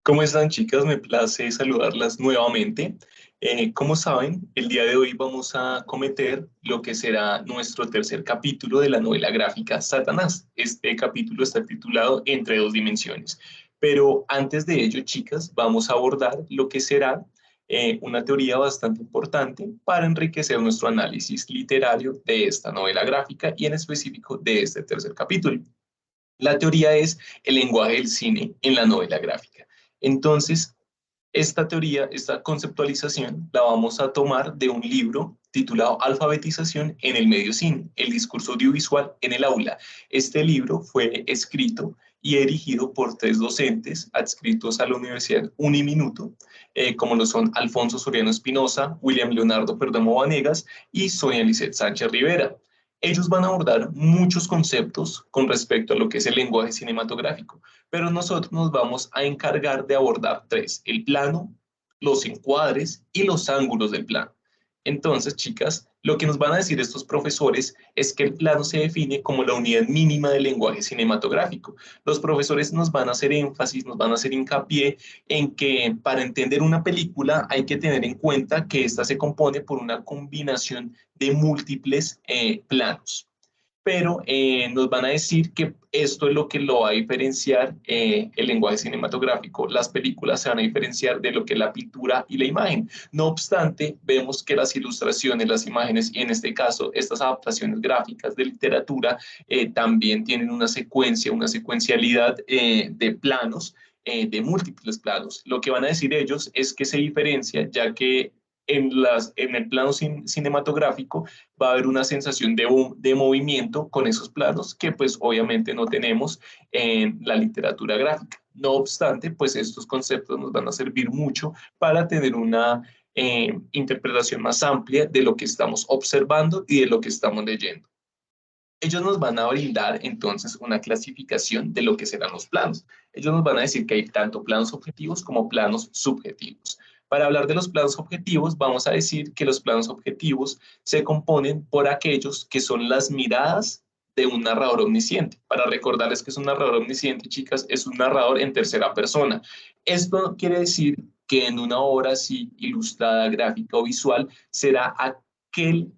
¿Cómo están, chicas? Me place saludarlas nuevamente. Como saben, el día de hoy vamos a cometer lo que será nuestro tercer capítulo de la novela gráfica Satanás. Este capítulo está titulado Entre dos dimensiones. Pero antes de ello, chicas, vamos a abordar lo que será una teoría bastante importante para enriquecer nuestro análisis literario de esta novela gráfica y en específico de este tercer capítulo. La teoría es el lenguaje del cine en la novela gráfica. Entonces, esta teoría, esta conceptualización, la vamos a tomar de un libro titulado Alfabetización en el medio cine, el discurso audiovisual en el aula. Este libro fue escrito y dirigido por tres docentes adscritos a la Universidad Uniminuto, como lo son Alfonso Soriano Espinosa, William Leonardo Perdomo Vanegas y Sonia Lisset Sánchez Rivera. Ellos van a abordar muchos conceptos con respecto a lo que es el lenguaje cinematográfico, pero nosotros nos vamos a encargar de abordar tres: el plano, los encuadres y los ángulos del plano. Entonces, chicas, lo que nos van a decir estos profesores es que el plano se define como la unidad mínima del lenguaje cinematográfico. Los profesores nos van a hacer énfasis, nos van a hacer hincapié en que para entender una película hay que tener en cuenta que ésta se compone por una combinación de múltiples planos, pero nos van a decir que esto es lo que lo va a diferenciar el lenguaje cinematográfico. Las películas se van a diferenciar de lo que es la pintura y la imagen. No obstante, vemos que las ilustraciones, las imágenes, y en este caso estas adaptaciones gráficas de literatura, también tienen una secuencia, una secuencialidad de planos, de múltiples planos. Lo que van a decir ellos es que se diferencia, ya que en el plano cinematográfico va a haber una sensación de movimiento con esos planos que pues obviamente no tenemos en la literatura gráfica. No obstante, pues estos conceptos nos van a servir mucho para tener una interpretación más amplia de lo que estamos observando y de lo que estamos leyendo. Ellos nos van a brindar entonces una clasificación de lo que serán los planos. Ellos nos van a decir que hay tanto planos objetivos como planos subjetivos. Para hablar de los planos objetivos, vamos a decir que los planos objetivos se componen por aquellos que son las miradas de un narrador omnisciente. Para recordarles que es un narrador omnisciente, chicas, es un narrador en tercera persona. Esto quiere decir que en una obra así ilustrada, gráfica o visual, será aquel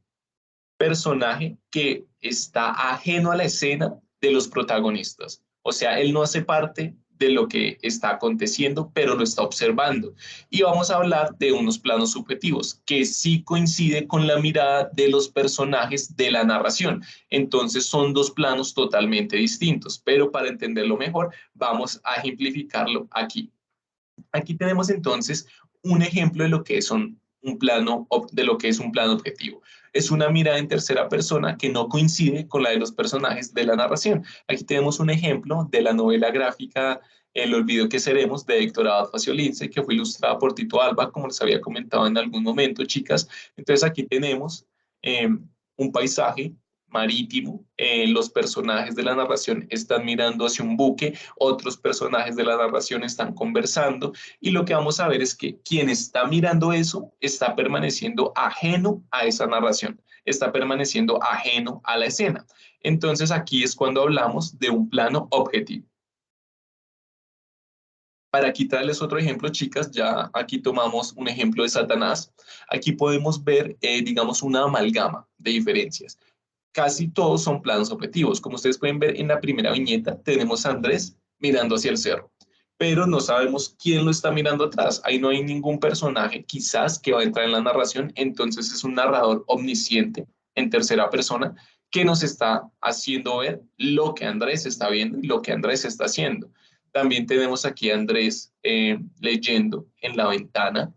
personaje que está ajeno a la escena de los protagonistas. O sea, él no hace parte de lo que está aconteciendo, pero lo está observando. Y vamos a hablar de unos planos subjetivos, que sí coincide con la mirada de los personajes de la narración. Entonces son dos planos totalmente distintos, pero para entenderlo mejor, vamos a ejemplificarlo aquí. Aquí tenemos entonces un ejemplo de lo que es un plano, de lo que es un plano objetivo. Es una mirada en tercera persona que no coincide con la de los personajes de la narración. Aquí tenemos un ejemplo de la novela gráfica El olvido que seremos de Héctor Abad Faciolince, que fue ilustrada por Tito Alba, como les había comentado en algún momento, chicas. Entonces aquí tenemos eh, un paisaje marítimo, los personajes de la narración están mirando hacia un buque, otros personajes de la narración están conversando, y lo que vamos a ver es que quien está mirando eso está permaneciendo ajeno a esa narración, está permaneciendo ajeno a la escena. Entonces aquí es cuando hablamos de un plano objetivo. Para quitarles otro ejemplo, chicas, ya aquí tomamos un ejemplo de Satanás. Aquí podemos ver, digamos, una amalgama de diferencias. Casi todos son planos objetivos. Como ustedes pueden ver en la primera viñeta, tenemos a Andrés mirando hacia el cerro, pero no sabemos quién lo está mirando atrás. Ahí no hay ningún personaje quizás que va a entrar en la narración, entonces es un narrador omnisciente en tercera persona que nos está haciendo ver lo que Andrés está viendo y lo que Andrés está haciendo. También tenemos aquí a Andrés leyendo en la ventana,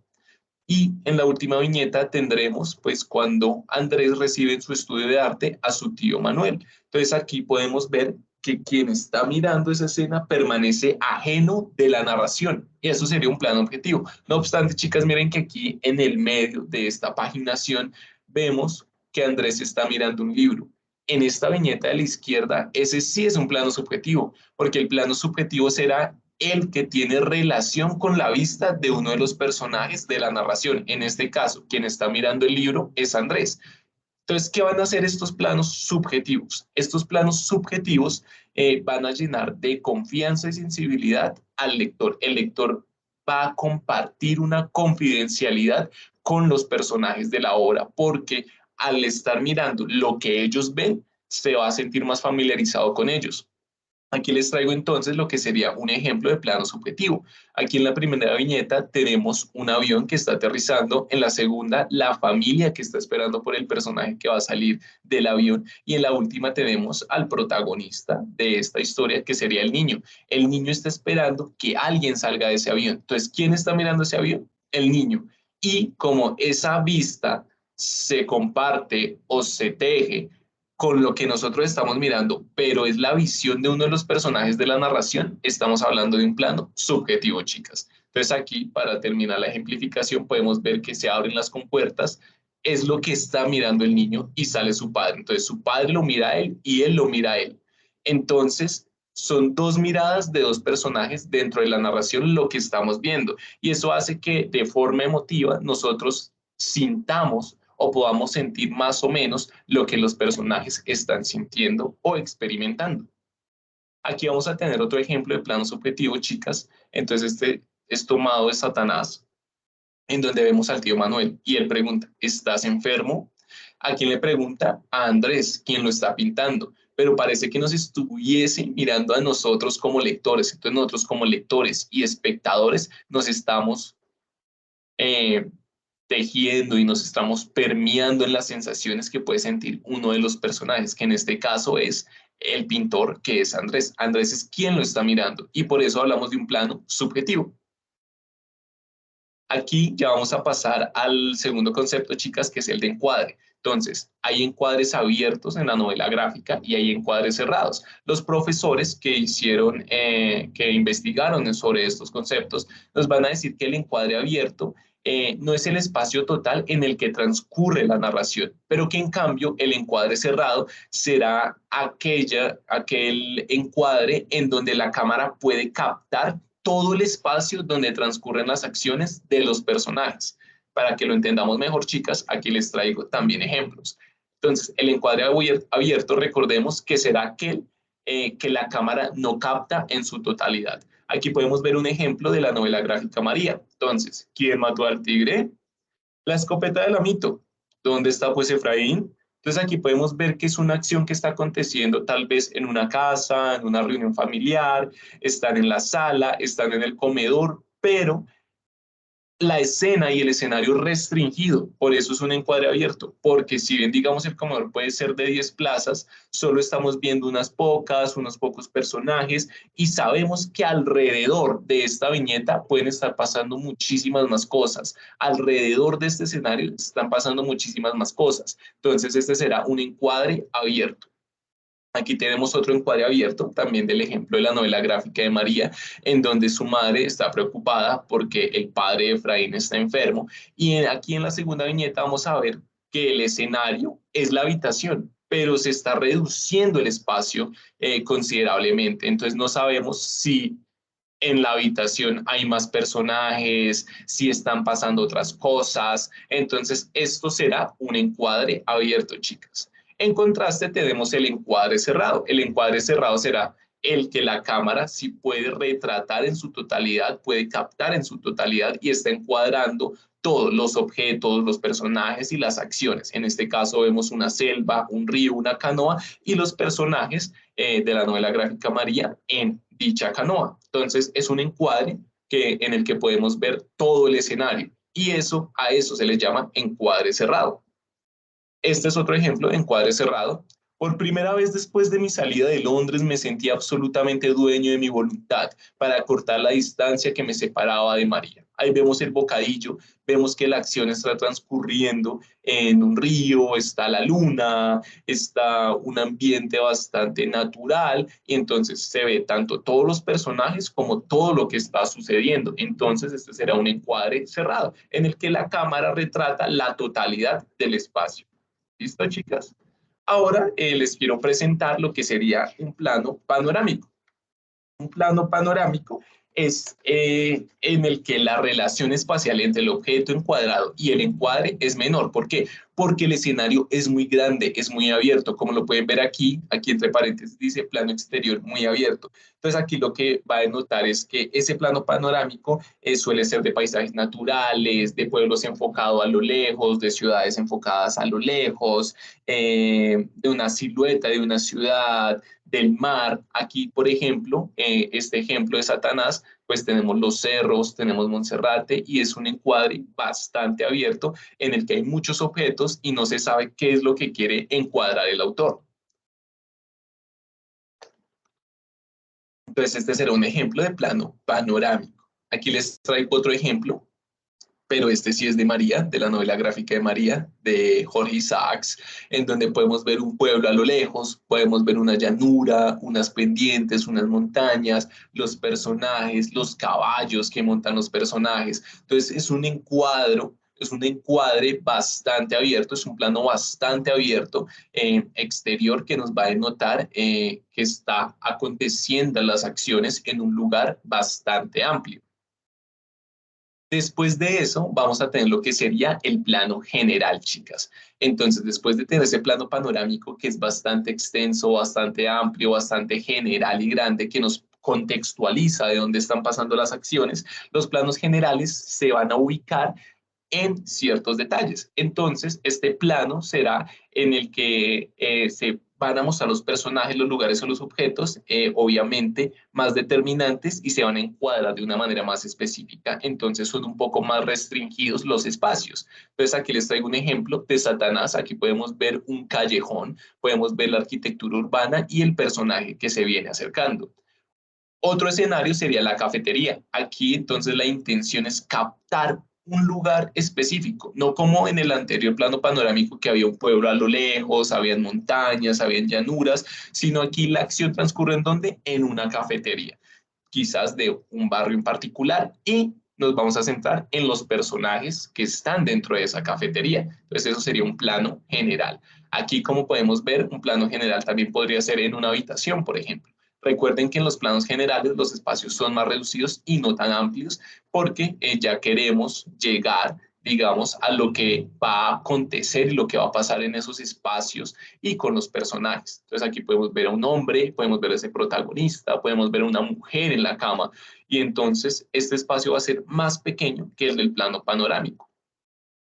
y en la última viñeta tendremos, pues, cuando Andrés recibe en su estudio de arte a su tío Manuel. Entonces aquí podemos ver que quien está mirando esa escena permanece ajeno de la narración. Y eso sería un plano objetivo. No obstante, chicas, miren que aquí en el medio de esta paginación vemos que Andrés está mirando un libro. En esta viñeta de la izquierda, ese sí es un plano subjetivo, porque el plano subjetivo será el que tiene relación con la vista de uno de los personajes de la narración. En este caso, quien está mirando el libro es Andrés. Entonces, ¿qué van a hacer estos planos subjetivos? Estos planos subjetivos van a llenar de confianza y sensibilidad al lector. El lector va a compartir una confidencialidad con los personajes de la obra, porque al estar mirando lo que ellos ven, se va a sentir más familiarizado con ellos. Aquí les traigo entonces lo que sería un ejemplo de plano subjetivo. Aquí en la primera viñeta tenemos un avión que está aterrizando, en la segunda la familia que está esperando por el personaje que va a salir del avión y en la última tenemos al protagonista de esta historia que sería el niño. El niño está esperando que alguien salga de ese avión. Entonces, ¿quién está mirando ese avión? El niño. Y como esa vista se comparte o se teje con lo que nosotros estamos mirando, pero es la visión de uno de los personajes de la narración, estamos hablando de un plano subjetivo, chicas. Entonces aquí, para terminar la ejemplificación, podemos ver que se abren las compuertas, es lo que está mirando el niño y sale su padre. Entonces su padre lo mira a él y él lo mira a él. Entonces son dos miradas de dos personajes dentro de la narración lo que estamos viendo. Y eso hace que de forma emotiva nosotros sintamos o podamos sentir más o menos lo que los personajes están sintiendo o experimentando. Aquí vamos a tener otro ejemplo de plano subjetivo, chicas. Entonces este es tomado de Satanás, en donde vemos al tío Manuel y él pregunta, ¿estás enfermo? ¿A quién le pregunta? A Andrés, quien lo está pintando, pero parece que nos estuviese mirando a nosotros como lectores. Entonces nosotros como lectores y espectadores nos estamos eh, tejiendo y nos estamos permeando en las sensaciones que puede sentir uno de los personajes, que en este caso es el pintor, que es Andrés. Andrés es quien lo está mirando y por eso hablamos de un plano subjetivo. Aquí ya vamos a pasar al segundo concepto, chicas, que es el de encuadre. Entonces, hay encuadres abiertos en la novela gráfica y hay encuadres cerrados. Los profesores que hicieron, que investigaron sobre estos conceptos, nos van a decir que el encuadre abierto no es el espacio total en el que transcurre la narración, pero que en cambio el encuadre cerrado será aquel encuadre en donde la cámara puede captar todo el espacio donde transcurren las acciones de los personajes. Para que lo entendamos mejor, chicas, aquí les traigo también ejemplos. Entonces, el encuadre abierto, recordemos que será aquel que la cámara no capta en su totalidad. Aquí podemos ver un ejemplo de la novela gráfica María. Entonces, ¿quién mató al tigre? La escopeta del amito. ¿Dónde está pues Efraín? Entonces aquí podemos ver que es una acción que está aconteciendo tal vez en una casa, en una reunión familiar, están en la sala, están en el comedor, pero la escena y el escenario restringido, por eso es un encuadre abierto, porque si bien digamos el comedor puede ser de 10 plazas, solo estamos viendo unas pocas, unos pocos personajes y sabemos que alrededor de esta viñeta pueden estar pasando muchísimas más cosas, alrededor de este escenario están pasando muchísimas más cosas, entonces este será un encuadre abierto. Aquí tenemos otro encuadre abierto, también del ejemplo de la novela gráfica de María, en donde su madre está preocupada porque el padre de Efraín está enfermo. Y aquí en la segunda viñeta vamos a ver que el escenario es la habitación, pero se está reduciendo el espacio considerablemente. Entonces no sabemos si en la habitación hay más personajes, si están pasando otras cosas. Entonces, esto será un encuadre abierto, chicas. En contraste, tenemos el encuadre cerrado. El encuadre cerrado será el que la cámara sí puede retratar en su totalidad, puede captar en su totalidad y está encuadrando todos los objetos, los personajes y las acciones. En este caso vemos una selva, un río, una canoa y los personajes de la novela gráfica María en dicha canoa. Entonces es un encuadre en el que podemos ver todo el escenario y a eso se le llama encuadre cerrado. Este es otro ejemplo de encuadre cerrado. Por primera vez después de mi salida de Londres me sentí absolutamente dueño de mi voluntad para cortar la distancia que me separaba de María. Ahí vemos el bocadillo, vemos que la acción está transcurriendo en un río, está la luna, está un ambiente bastante natural y entonces se ve tanto todos los personajes como todo lo que está sucediendo. Entonces este será un encuadre cerrado en el que la cámara retrata la totalidad del espacio. ¿Listo, chicas? Ahora les quiero presentar lo que sería un plano panorámico. Un plano panorámico es en el que la relación espacial entre el objeto encuadrado y el encuadre es menor. ¿Por qué? porque el escenario es muy grande, es muy abierto, como lo pueden ver aquí entre paréntesis dice plano exterior muy abierto. Entonces aquí lo que va a denotar es que ese plano panorámico suele ser de paisajes naturales, de pueblos enfocados a lo lejos, de ciudades enfocadas a lo lejos, de una silueta de una ciudad, del mar. Aquí, por ejemplo, este ejemplo de Satanás, pues tenemos los cerros, tenemos Monserrate y es un encuadre bastante abierto en el que hay muchos objetos y no se sabe qué es lo que quiere encuadrar el autor. Entonces, este será un ejemplo de plano panorámico. Aquí les traigo otro ejemplo, pero este sí es de María, de la novela gráfica de María, de Jorge Isaacs, en donde podemos ver un pueblo a lo lejos, podemos ver una llanura, unas pendientes, unas montañas, los personajes, los caballos que montan los personajes. Entonces es un encuadro. Es un encuadre bastante abierto, es un plano bastante abierto exterior que nos va a denotar que está aconteciendo las acciones en un lugar bastante amplio. Después de eso, vamos a tener lo que sería el plano general, chicas. Entonces, después de tener ese plano panorámico que es bastante extenso, bastante amplio, bastante general y grande, que nos contextualiza de dónde están pasando las acciones, los planos generales se van a ubicar en ciertos detalles. Entonces, este plano será en el que se van a mostrar los personajes, los lugares o los objetos, obviamente más determinantes y se van a encuadrar de una manera más específica. Entonces, son un poco más restringidos los espacios. Entonces, aquí les traigo un ejemplo de Satanás. Aquí podemos ver un callejón, podemos ver la arquitectura urbana y el personaje que se viene acercando. Otro escenario sería la cafetería. Aquí entonces la intención es captar un lugar específico, no como en el anterior plano panorámico que había un pueblo a lo lejos, habían montañas, habían llanuras, sino aquí la acción transcurre en donde, en una cafetería, quizás de un barrio en particular y nos vamos a centrar en los personajes que están dentro de esa cafetería. Entonces eso sería un plano general. Aquí, como podemos ver, un plano general también podría ser en una habitación, por ejemplo. Recuerden que en los planos generales los espacios son más reducidos y no tan amplios porque ya queremos llegar, digamos, a lo que va a acontecer y lo que va a pasar en esos espacios y con los personajes. Entonces aquí podemos ver a un hombre, podemos ver a ese protagonista, podemos ver a una mujer en la cama y entonces este espacio va a ser más pequeño que el del plano panorámico.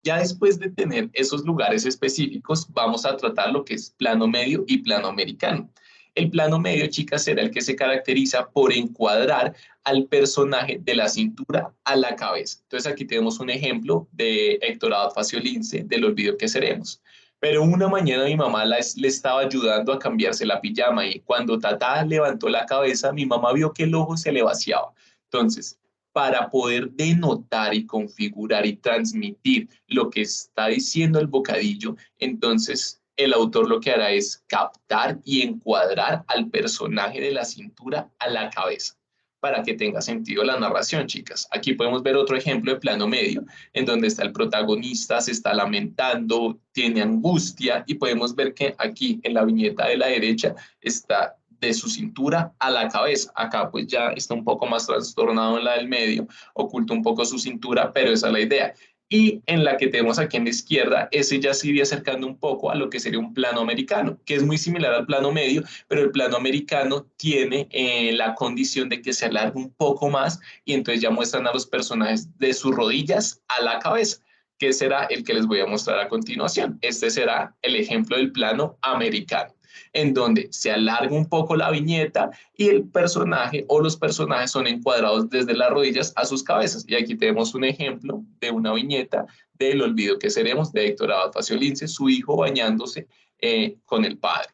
Ya después de tener esos lugares específicos, vamos a tratar lo que es plano medio y plano americano. El plano medio, chicas, será el que se caracteriza por encuadrar al personaje de la cintura a la cabeza. Entonces aquí tenemos un ejemplo de Héctor Abad Faciolince, del olvido que seremos. Pero una mañana mi mamá le estaba ayudando a cambiarse la pijama y cuando Tata levantó la cabeza, mi mamá vio que el ojo se le vaciaba. Entonces, para poder denotar y configurar y transmitir lo que está diciendo el bocadillo, entonces el autor lo que hará es captar y encuadrar al personaje de la cintura a la cabeza para que tenga sentido la narración, chicas. Aquí podemos ver otro ejemplo de plano medio, en donde está el protagonista, se está lamentando, tiene angustia, y podemos ver que aquí en la viñeta de la derecha está de su cintura a la cabeza. Acá pues ya está un poco más trastornado en la del medio, oculta un poco su cintura, pero esa es la idea. Y en la que tenemos aquí en la izquierda, ese ya se iría acercando un poco a lo que sería un plano americano, que es muy similar al plano medio, pero el plano americano tiene la condición de que se alarga un poco más y entonces ya muestran a los personajes de sus rodillas a la cabeza, que será el que les voy a mostrar a continuación. Este será el ejemplo del plano americano, en donde se alarga un poco la viñeta y el personaje o los personajes son encuadrados desde las rodillas a sus cabezas. Y aquí tenemos un ejemplo de una viñeta del olvido que seremos de Héctor Abad Faciolince, su hijo bañándose con el padre.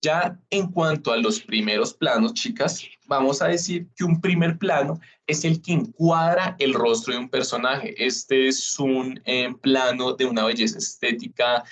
Ya en cuanto a los primeros planos, chicas, vamos a decir que un primer plano es el que encuadra el rostro de un personaje. Este es un plano de una belleza estética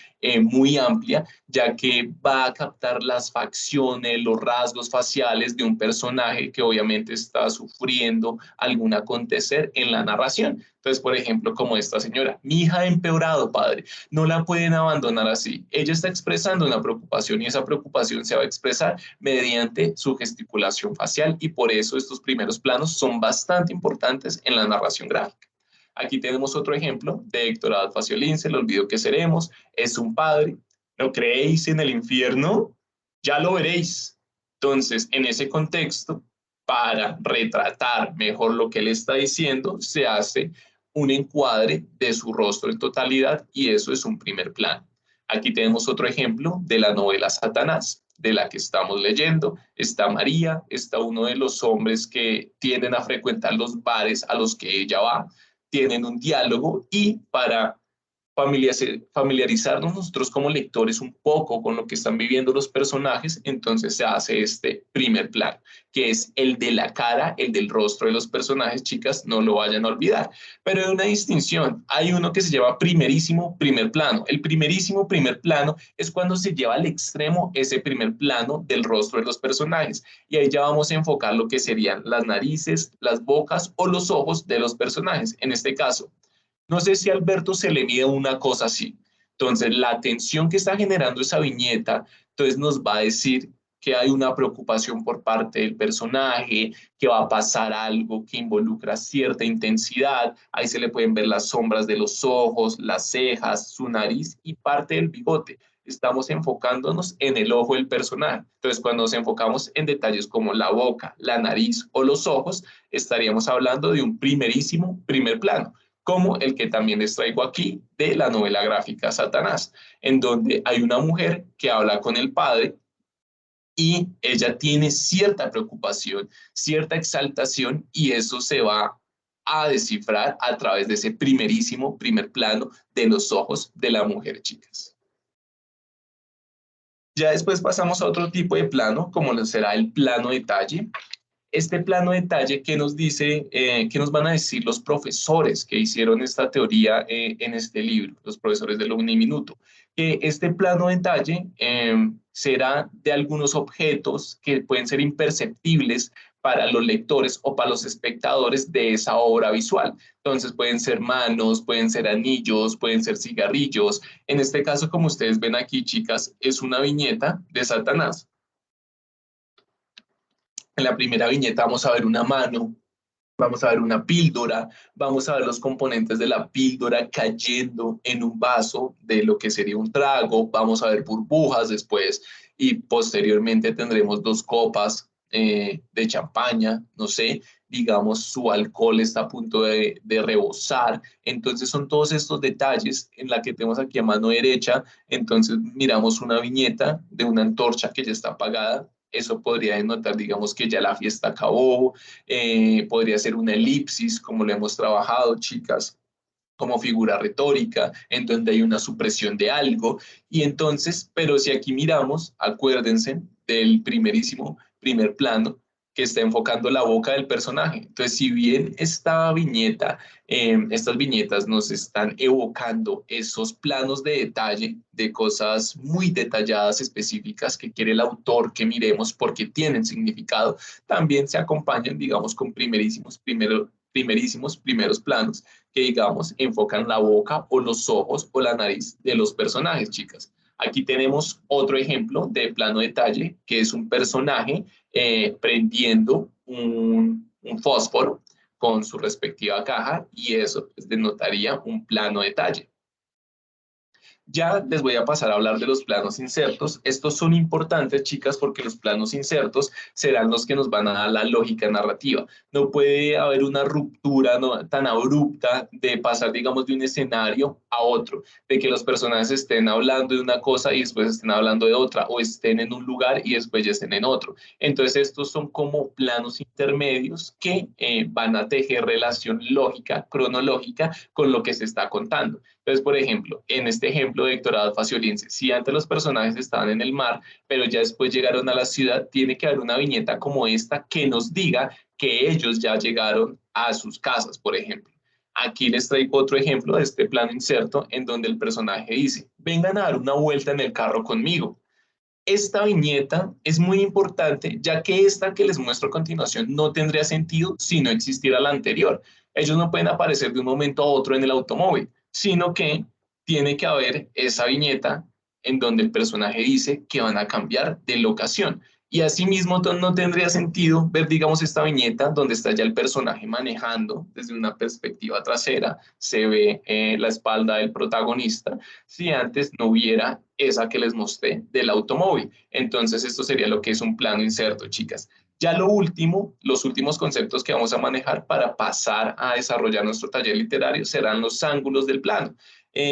muy amplia, ya que va a captar las facciones, los rasgos faciales de un personaje que obviamente está sufriendo algún acontecer en la narración. Entonces, por ejemplo, como esta señora, mi hija ha empeorado, padre, no la pueden abandonar así. Ella está expresando una preocupación y esa preocupación se va a expresar mediante su gesticulación facial y por eso estos primeros planos son bastante importantes en la narración gráfica. Aquí tenemos otro ejemplo de Héctor Abad Faciolince, El olvido que seremos, es un padre. ¿No creéis en el infierno? Ya lo veréis. Entonces, en ese contexto, para retratar mejor lo que él está diciendo, se hace un encuadre de su rostro en totalidad y eso es un primer plano. Aquí tenemos otro ejemplo de la novela Satanás, de la que estamos leyendo. Está María, está uno de los hombres que tienden a frecuentar los bares a los que ella va, tienen un diálogo y para familiarizarnos nosotros como lectores un poco con lo que están viviendo los personajes, entonces se hace este primer plano, que es el de la cara, el del rostro de los personajes, chicas, no lo vayan a olvidar. Pero hay una distinción, hay uno que se llama primerísimo primer plano. El primerísimo primer plano es cuando se lleva al extremo ese primer plano del rostro de los personajes, y ahí ya vamos a enfocar lo que serían las narices, las bocas o los ojos de los personajes. En este caso, no sé si a Alberto se le mide una cosa así. Entonces, la atención que está generando esa viñeta, entonces nos va a decir que hay una preocupación por parte del personaje, que va a pasar algo que involucra cierta intensidad. Ahí se le pueden ver las sombras de los ojos, las cejas, su nariz y parte del bigote. Estamos enfocándonos en el ojo del personaje. Entonces, cuando nos enfocamos en detalles como la boca, la nariz o los ojos, estaríamos hablando de un primerísimo primer plano, como el que también les traigo aquí de la novela gráfica Satanás, en donde hay una mujer que habla con el padre y ella tiene cierta preocupación, cierta exaltación, y eso se va a descifrar a través de ese primerísimo primer plano de los ojos de la mujer, chicas. Ya después pasamos a otro tipo de plano, como lo será el plano detalle. Este plano detalle que nos dice, que nos van a decir los profesores que hicieron esta teoría en este libro, los profesores del Uniminuto, que este plano detalle será de algunos objetos que pueden ser imperceptibles para los lectores o para los espectadores de esa obra visual. Entonces pueden ser manos, pueden ser anillos, pueden ser cigarrillos. En este caso, como ustedes ven aquí, chicas, es una viñeta de Satanás. En la primera viñeta vamos a ver una mano, vamos a ver una píldora, vamos a ver los componentes de la píldora cayendo en un vaso de lo que sería un trago, vamos a ver burbujas después y posteriormente tendremos dos copas de champaña, no sé, digamos su alcohol está a punto de rebosar. Entonces son todos estos detalles en la que tenemos aquí a mano derecha. Entonces miramos una viñeta de una antorcha que ya está apagada. Eso podría denotar, digamos, que ya la fiesta acabó. Podría ser una elipsis, como lo hemos trabajado, chicas, como figura retórica, en donde hay una supresión de algo. Y entonces, pero si aquí miramos, acuérdense del primerísimo primer plano que está enfocando la boca del personaje. Entonces, si bien esta viñeta, estas viñetas nos están evocando esos planos de detalle, de cosas muy detalladas, específicas, que quiere el autor que miremos porque tienen significado, también se acompañan, digamos, con primerísimos primeros planos que, digamos, enfocan la boca o los ojos o la nariz de los personajes, chicas. Aquí tenemos otro ejemplo de plano detalle, que es un personaje prendiendo un fósforo con su respectiva caja, y eso pues, denotaría un plano detalle. Ya les voy a pasar a hablar de los planos insertos. Estos son importantes, chicas, porque los planos insertos serán los que nos van a dar la lógica narrativa. No puede haber una ruptura tan abrupta de pasar, digamos, de un escenario a otro, de que los personajes estén hablando de una cosa y después estén hablando de otra, o estén en un lugar y después ya estén en otro. Entonces, estos son como planos intermedios que van a tejer relación lógica, cronológica, con lo que se está contando. Entonces, por ejemplo, en este ejemplo de Héctor Abad Faciolince, si antes los personajes estaban en el mar, pero ya después llegaron a la ciudad, tiene que haber una viñeta como esta que nos diga que ellos ya llegaron a sus casas, por ejemplo. Aquí les traigo otro ejemplo de este plano inserto en donde el personaje dice, vengan a dar una vuelta en el carro conmigo. Esta viñeta es muy importante, ya que esta que les muestro a continuación no tendría sentido si no existiera la anterior. Ellos no pueden aparecer de un momento a otro en el automóvil, sino que tiene que haber esa viñeta en donde el personaje dice que van a cambiar de locación. Y asimismo no tendría sentido ver, digamos, esta viñeta donde está ya el personaje manejando desde una perspectiva trasera, se ve la espalda del protagonista, si antes no hubiera esa que les mostré del automóvil. Entonces esto sería lo que es un plano inserto, chicas. Ya lo último, los últimos conceptos que vamos a manejar para pasar a desarrollar nuestro taller literario serán los ángulos del plano.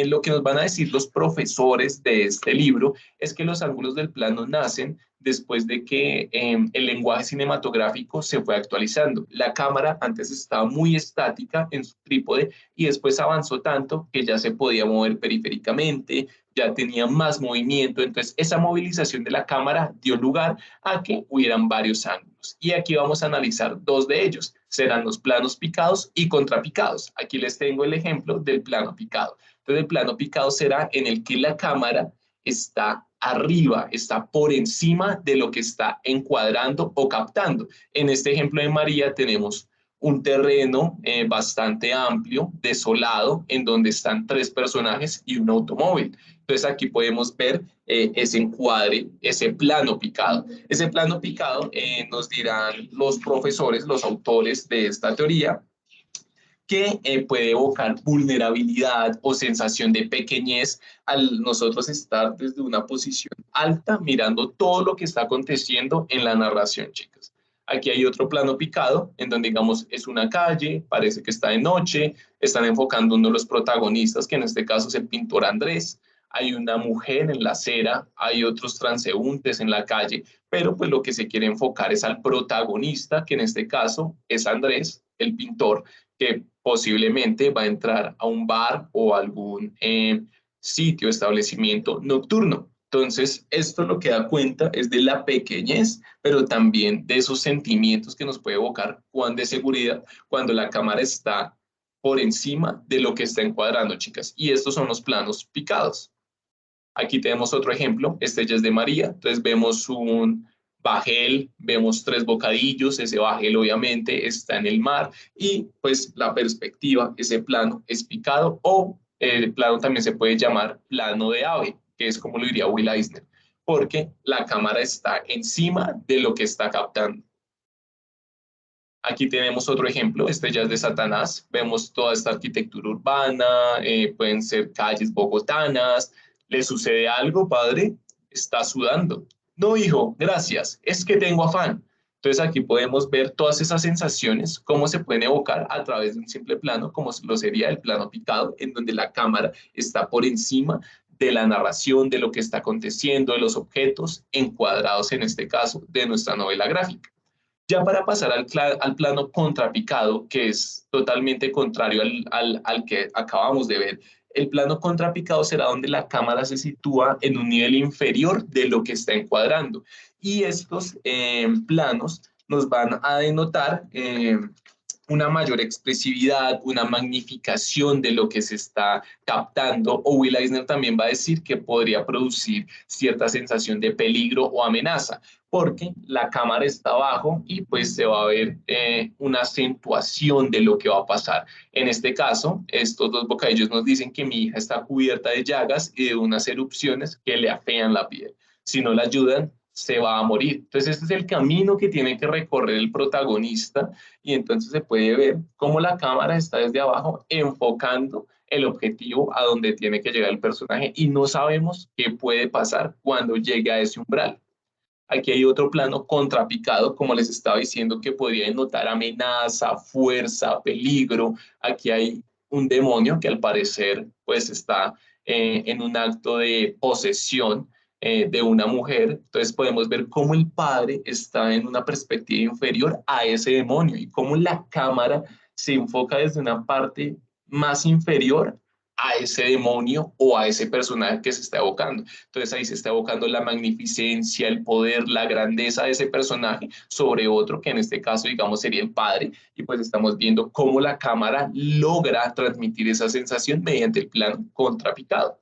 Lo que nos van a decir los profesores de este libro es que los ángulos del plano nacen después de que el lenguaje cinematográfico se fue actualizando. La cámara antes estaba muy estática en su trípode y después avanzó tanto que ya se podía mover periféricamente, ya tenía más movimiento, entonces esa movilización de la cámara dio lugar a que hubieran varios ángulos. Y aquí vamos a analizar dos de ellos, serán los planos picados y contrapicados. Aquí les tengo el ejemplo del plano picado. Entonces el plano picado será en el que la cámara está arriba, está por encima de lo que está encuadrando o captando. En este ejemplo de María tenemos un terreno bastante amplio, desolado, en donde están tres personajes y un automóvil. Entonces aquí podemos ver ese encuadre, ese plano picado. Ese plano picado nos dirán los profesores, los autores de esta teoría, que puede evocar vulnerabilidad o sensación de pequeñez al nosotros estar desde una posición alta mirando todo lo que está aconteciendo en la narración, chicas. Aquí hay otro plano picado en donde, digamos, es una calle, parece que está de noche, están enfocando uno de los protagonistas, que en este caso es el pintor Andrés. Hay una mujer en la acera, hay otros transeúntes en la calle, pero pues lo que se quiere enfocar es al protagonista, que en este caso es Andrés, el pintor, que posiblemente va a entrar a un bar o algún sitio, establecimiento nocturno. Entonces, esto lo que da cuenta es de la pequeñez, pero también de esos sentimientos que nos puede evocar cuando de seguridad, cuando la cámara está por encima de lo que está encuadrando, chicas. Y estos son los planos picados. Aquí tenemos otro ejemplo, este ya es de María, entonces vemos un bajel, vemos tres bocadillos, ese bajel obviamente está en el mar y pues la perspectiva, ese plano es picado o el plano también se puede llamar plano de ave, que es como lo diría Will Eisner, porque la cámara está encima de lo que está captando. Aquí tenemos otro ejemplo, este ya es de Satanás, vemos toda esta arquitectura urbana, pueden ser calles bogotanas. ¿Le sucede algo, padre? Está sudando. No, hijo, gracias, es que tengo afán. Entonces aquí podemos ver todas esas sensaciones, cómo se pueden evocar a través de un simple plano, como lo sería el plano picado, en donde la cámara está por encima de la narración, de lo que está aconteciendo, de los objetos encuadrados, en este caso, de nuestra novela gráfica. Ya para pasar al plano contrapicado, que es totalmente contrario al que acabamos de ver, el plano contrapicado será donde la cámara se sitúa en un nivel inferior de lo que está encuadrando. Y estos planos nos van a denotar una mayor expresividad, una magnificación de lo que se está captando, o Will Eisner también va a decir que podría producir cierta sensación de peligro o amenaza, porque la cámara está abajo y pues se va a ver una acentuación de lo que va a pasar. En este caso, estos dos bocadillos nos dicen que mi hija está cubierta de llagas y de unas erupciones que le afean la piel. Si no la ayudan, se va a morir. Entonces, este es el camino que tiene que recorrer el protagonista y entonces se puede ver cómo la cámara está desde abajo enfocando el objetivo a donde tiene que llegar el personaje y no sabemos qué puede pasar cuando llegue a ese umbral. Aquí hay otro plano contrapicado, como les estaba diciendo, que podría denotar amenaza, fuerza, peligro. Aquí hay un demonio que al parecer pues está en un acto de posesión de una mujer. Entonces podemos ver cómo el padre está en una perspectiva inferior a ese demonio y cómo la cámara se enfoca desde una parte más inferior a ese demonio o a ese personaje que se está evocando. Entonces ahí se está evocando la magnificencia, el poder, la grandeza de ese personaje sobre otro, que en este caso, digamos, sería el padre, y pues estamos viendo cómo la cámara logra transmitir esa sensación mediante el plano contrapicado.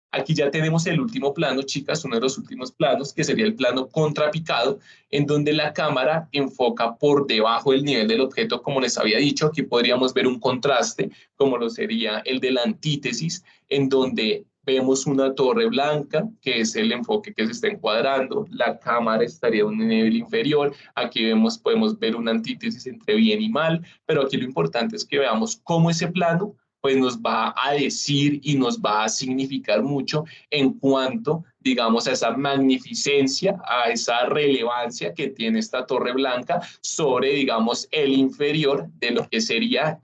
Aquí ya tenemos el último plano, chicas, uno de los últimos planos, que sería el plano contrapicado, en donde la cámara enfoca por debajo del nivel del objeto, como les había dicho. Aquí podríamos ver un contraste, como lo sería el de la antítesis, en donde Vemos una torre blanca, que es el enfoque que se está encuadrando. La cámara estaría a un nivel inferior. Aquí podemos ver una antítesis entre bien y mal, pero aquí lo importante es que veamos cómo ese plano pues nos va a decir y nos va a significar mucho en cuanto, digamos, a esa magnificencia, a esa relevancia que tiene esta torre blanca sobre, digamos, el inferior de lo que sería,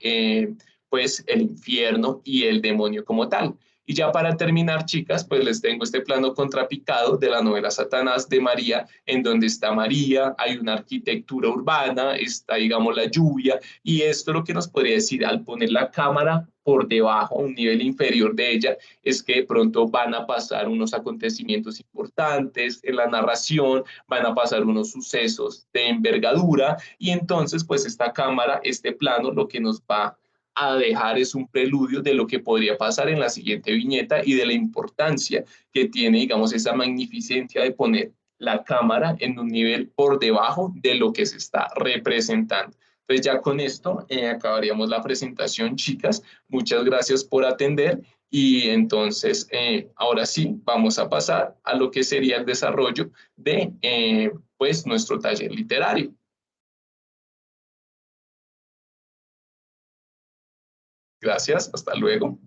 pues, el infierno y el demonio como tal. Y ya para terminar, chicas, pues les tengo este plano contrapicado de la novela Satanás de María, en donde está María, hay una arquitectura urbana, está, digamos, la lluvia, y esto lo que nos podría decir al poner la cámara por debajo, a un nivel inferior de ella, es que de pronto van a pasar unos acontecimientos importantes en la narración, van a pasar unos sucesos de envergadura, y entonces, pues esta cámara, este plano, lo que nos va a dejar es un preludio de lo que podría pasar en la siguiente viñeta y de la importancia que tiene, digamos, esa magnificencia de poner la cámara en un nivel por debajo de lo que se está representando. Entonces ya con esto acabaríamos la presentación, chicas. Muchas gracias por atender y entonces ahora sí vamos a pasar a lo que sería el desarrollo de pues nuestro taller literario. Gracias, hasta luego.